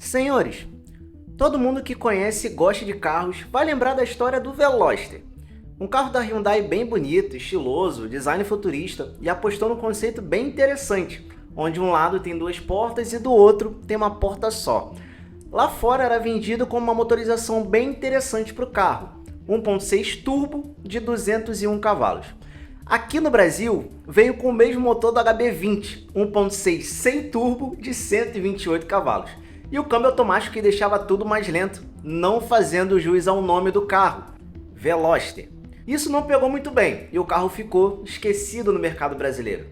Senhores, todo mundo que conhece e gosta de carros vai lembrar da história do Veloster. Um carro da Hyundai bem bonito, estiloso, design futurista e apostou num conceito bem interessante, onde um lado tem duas portas e do outro tem uma porta só. Lá fora era vendido com uma motorização bem interessante para o carro, 1.6 turbo de 201 cavalos. Aqui no Brasil, veio com o mesmo motor do HB20, 1.6 sem turbo de 128 cavalos. E o câmbio automático que deixava tudo mais lento, não fazendo jus ao nome do carro, Veloster. Isso não pegou muito bem e o carro ficou esquecido no mercado brasileiro.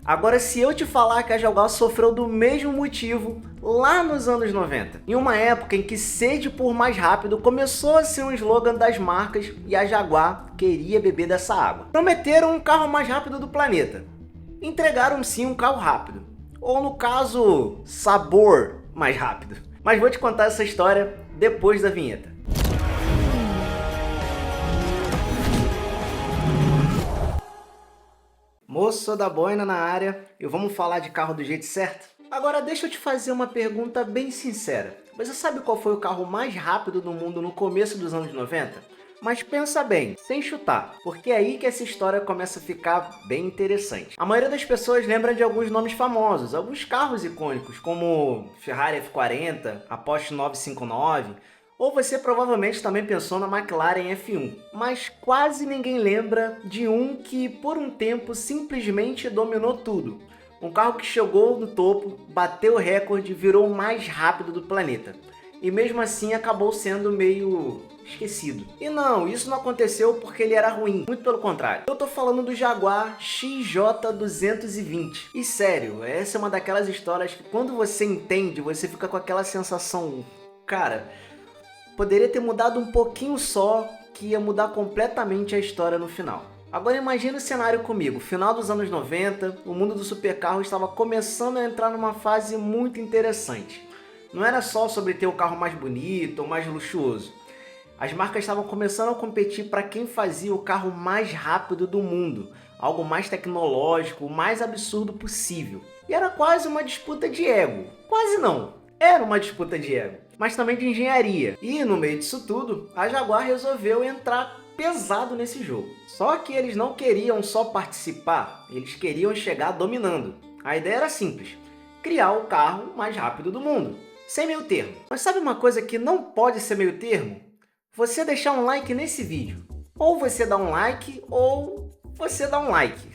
Agora, se eu te falar que a Jaguar sofreu do mesmo motivo lá nos anos 90, em uma época em que sede por mais rápido começou a ser um slogan das marcas e a Jaguar queria beber dessa água. Prometeram um carro mais rápido do planeta. Entregaram sim um carro rápido, ou no caso, sabor mais rápido. Mas vou te contar essa história depois da vinheta. Moço da boina na área, e vamos falar de carro do jeito certo? Agora deixa eu te fazer uma pergunta bem sincera. Você sabe qual foi o carro mais rápido do mundo no começo dos anos 90? Mas pensa bem, sem chutar, porque é aí que essa história começa a ficar bem interessante. A maioria das pessoas lembra de alguns nomes famosos, alguns carros icônicos, como Ferrari F40, a Porsche 959, ou você provavelmente também pensou na McLaren F1, mas quase ninguém lembra de um que por um tempo simplesmente dominou tudo. Um carro que chegou no topo, bateu o recorde e virou o mais rápido do planeta. E mesmo assim acabou sendo meio esquecido. E não, isso não aconteceu porque ele era ruim, muito pelo contrário. Eu tô falando do Jaguar XJ220. E sério, essa é uma daquelas histórias que quando você entende, você fica com aquela sensação, cara, poderia ter mudado um pouquinho só, que ia mudar completamente a história no final. Agora imagine o cenário comigo, final dos anos 90, o mundo do supercarro estava começando a entrar numa fase muito interessante. Não era só sobre ter o carro mais bonito ou mais luxuoso. As marcas estavam começando a competir para quem fazia o carro mais rápido do mundo, algo mais tecnológico, o mais absurdo possível. E era quase uma disputa de ego. Quase não, era uma disputa de ego, mas também de engenharia. E no meio disso tudo, a Jaguar resolveu entrar pesado nesse jogo. Só que eles não queriam só participar, eles queriam chegar dominando. A ideia era simples, criar o carro mais rápido do mundo, sem meio termo. Mas sabe uma coisa que não pode ser meio termo? Você deixar um like nesse vídeo. Ou você dá um like, ou você dá um like.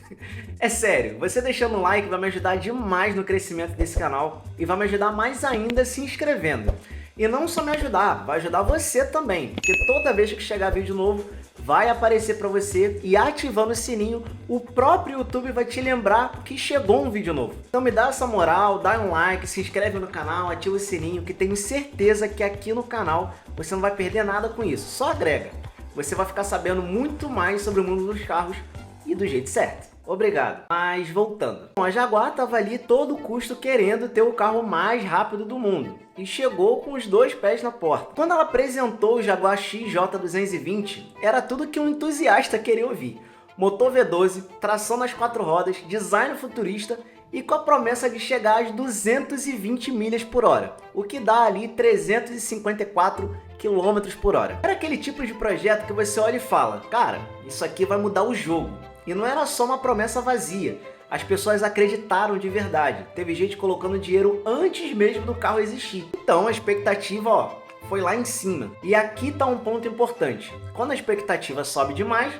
É sério, você deixando um like vai me ajudar demais no crescimento desse canal e vai me ajudar mais ainda se inscrevendo. E não só me ajudar, vai ajudar você também, porque toda vez que chegar vídeo novo, vai aparecer para você e ativando o sininho, o próprio YouTube vai te lembrar que chegou um vídeo novo. Então me dá essa moral, dá um like, se inscreve no canal, ativa o sininho, que tenho certeza que aqui no canal você não vai perder nada com isso, só agrega. Você vai ficar sabendo muito mais sobre o mundo dos carros e do jeito certo. Obrigado. Mas voltando. A Jaguar estava ali todo custo querendo ter o carro mais rápido do mundo. E chegou com os dois pés na porta. Quando ela apresentou o Jaguar XJ220, era tudo que um entusiasta queria ouvir. Motor V12, tração nas 4 rodas, design futurista e com a promessa de chegar às 220 milhas por hora, o que dá ali 354 km por hora. Era aquele tipo de projeto que você olha e fala, cara, isso aqui vai mudar o jogo. E não era só uma promessa vazia, as pessoas acreditaram de verdade. Teve gente colocando dinheiro antes mesmo do carro existir. Então a expectativa, foi lá em cima. E aqui tá um ponto importante. Quando a expectativa sobe demais,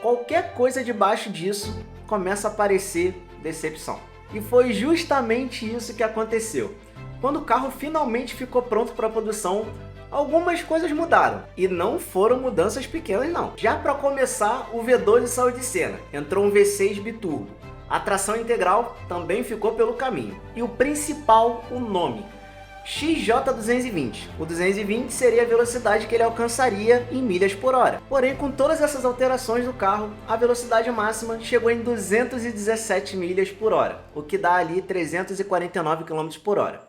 qualquer coisa debaixo disso começa a parecer decepção. E foi justamente isso que aconteceu. Quando o carro finalmente ficou pronto para a produção, algumas coisas mudaram, e não foram mudanças pequenas não. Já para começar, o V12 saiu de cena, entrou um V6 biturbo. A tração integral também ficou pelo caminho. E o principal, o nome, XJ220. O 220 seria a velocidade que ele alcançaria em milhas por hora. Porém, com todas essas alterações do carro, a velocidade máxima chegou em 217 milhas por hora, o que dá ali 349 km por hora.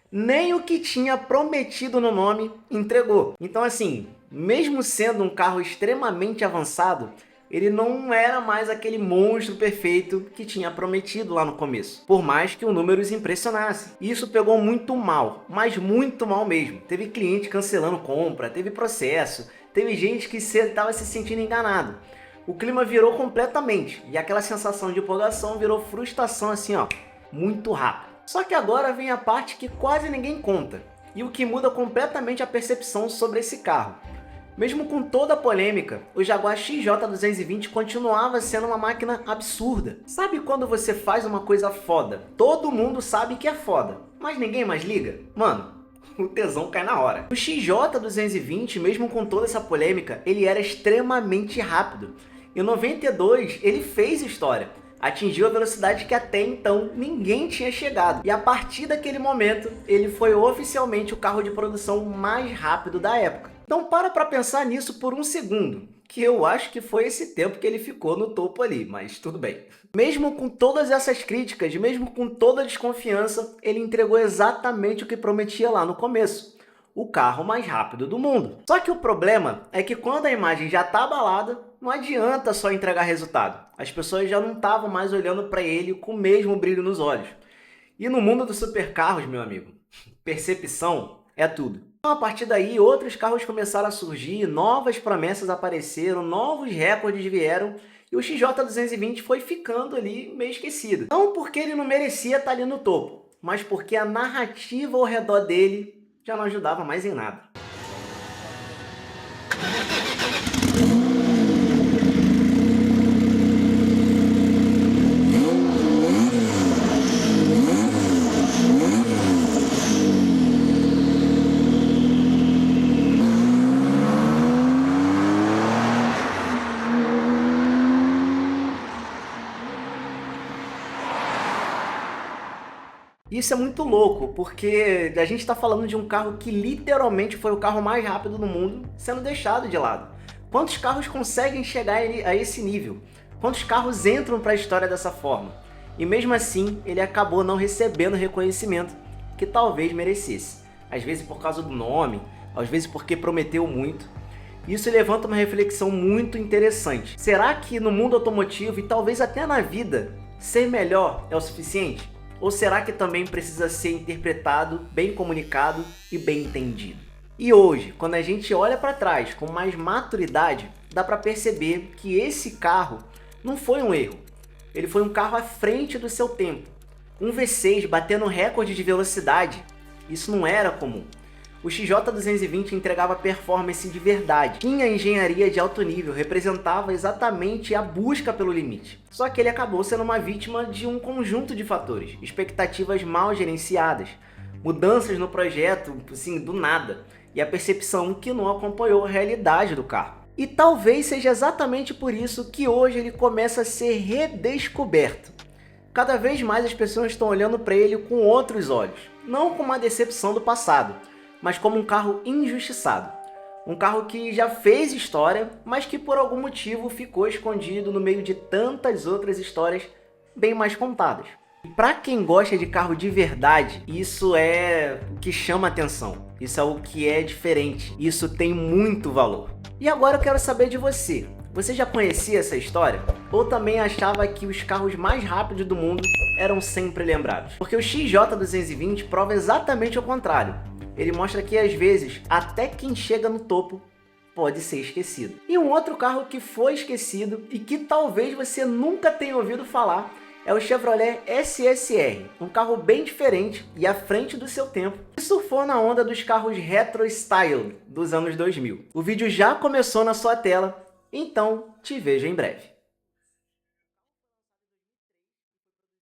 Nem o que tinha prometido no nome entregou. Então assim, mesmo sendo um carro extremamente avançado, ele não era mais aquele monstro perfeito que tinha prometido lá no começo, por mais que o número os impressionasse. Isso pegou muito mal, mas muito mal mesmo. Teve cliente cancelando compra, teve processo, teve gente que estava se sentindo enganado. O clima virou completamente e aquela sensação de empolgação virou frustração assim, ó, muito rápido. Só que agora vem a parte que quase ninguém conta e o que muda completamente a percepção sobre esse carro. Mesmo com toda a polêmica, o Jaguar XJ220 continuava sendo uma máquina absurda. Sabe quando você faz uma coisa foda? Todo mundo sabe que é foda, mas ninguém mais liga? Mano, o tesão cai na hora. O XJ220, mesmo com toda essa polêmica, ele era extremamente rápido. Em 92, ele fez história. Atingiu a velocidade que até então ninguém tinha chegado. E a partir daquele momento, ele foi oficialmente o carro de produção mais rápido da época. Então para pensar nisso por um segundo, que eu acho que foi esse tempo que ele ficou no topo ali, mas tudo bem. Mesmo com todas essas críticas, mesmo com toda a desconfiança, ele entregou exatamente o que prometia lá no começo. O carro mais rápido do mundo. Só que o problema é que quando a imagem já está abalada, não adianta só entregar resultado. As pessoas já não estavam mais olhando para ele com o mesmo brilho nos olhos. E no mundo dos supercarros, meu amigo, percepção é tudo. Então, a partir daí, outros carros começaram a surgir, novas promessas apareceram, novos recordes vieram e o XJ220 foi ficando ali meio esquecido. Não porque ele não merecia estar ali no topo, mas porque a narrativa ao redor dele já não ajudava mais em nada. Isso é muito louco, porque a gente está falando de um carro que literalmente foi o carro mais rápido do mundo sendo deixado de lado. Quantos carros conseguem chegar a esse nível? Quantos carros entram para a história dessa forma? E mesmo assim, ele acabou não recebendo o reconhecimento que talvez merecesse. Às vezes por causa do nome, às vezes porque prometeu muito. Isso levanta uma reflexão muito interessante. Será que no mundo automotivo e talvez até na vida, ser melhor é o suficiente? Ou será que também precisa ser interpretado, bem comunicado e bem entendido? E hoje, quando a gente olha para trás com mais maturidade, dá para perceber que esse carro não foi um erro. Ele foi um carro à frente do seu tempo. Um V6 batendo recorde de velocidade. Isso não era comum. O XJ220 entregava performance de verdade, tinha engenharia de alto nível, representava exatamente a busca pelo limite. Só que ele acabou sendo uma vítima de um conjunto de fatores, expectativas mal gerenciadas, mudanças no projeto, assim, do nada, e a percepção que não acompanhou a realidade do carro. E talvez seja exatamente por isso que hoje ele começa a ser redescoberto. Cada vez mais as pessoas estão olhando para ele com outros olhos, não com uma decepção do passado, mas como um carro injustiçado. Um carro que já fez história, mas que por algum motivo ficou escondido no meio de tantas outras histórias bem mais contadas. E para quem gosta de carro de verdade, isso é o que chama atenção. Isso é o que é diferente. Isso tem muito valor. E agora eu quero saber de você. Você já conhecia essa história? Ou também achava que os carros mais rápidos do mundo eram sempre lembrados? Porque o XJ220 prova exatamente o contrário. Ele mostra que, às vezes, até quem chega no topo pode ser esquecido. E um outro carro que foi esquecido e que talvez você nunca tenha ouvido falar é o Chevrolet SSR, um carro bem diferente e à frente do seu tempo, que surfou na onda dos carros retro style dos anos 2000. O vídeo já começou na sua tela, então te vejo em breve.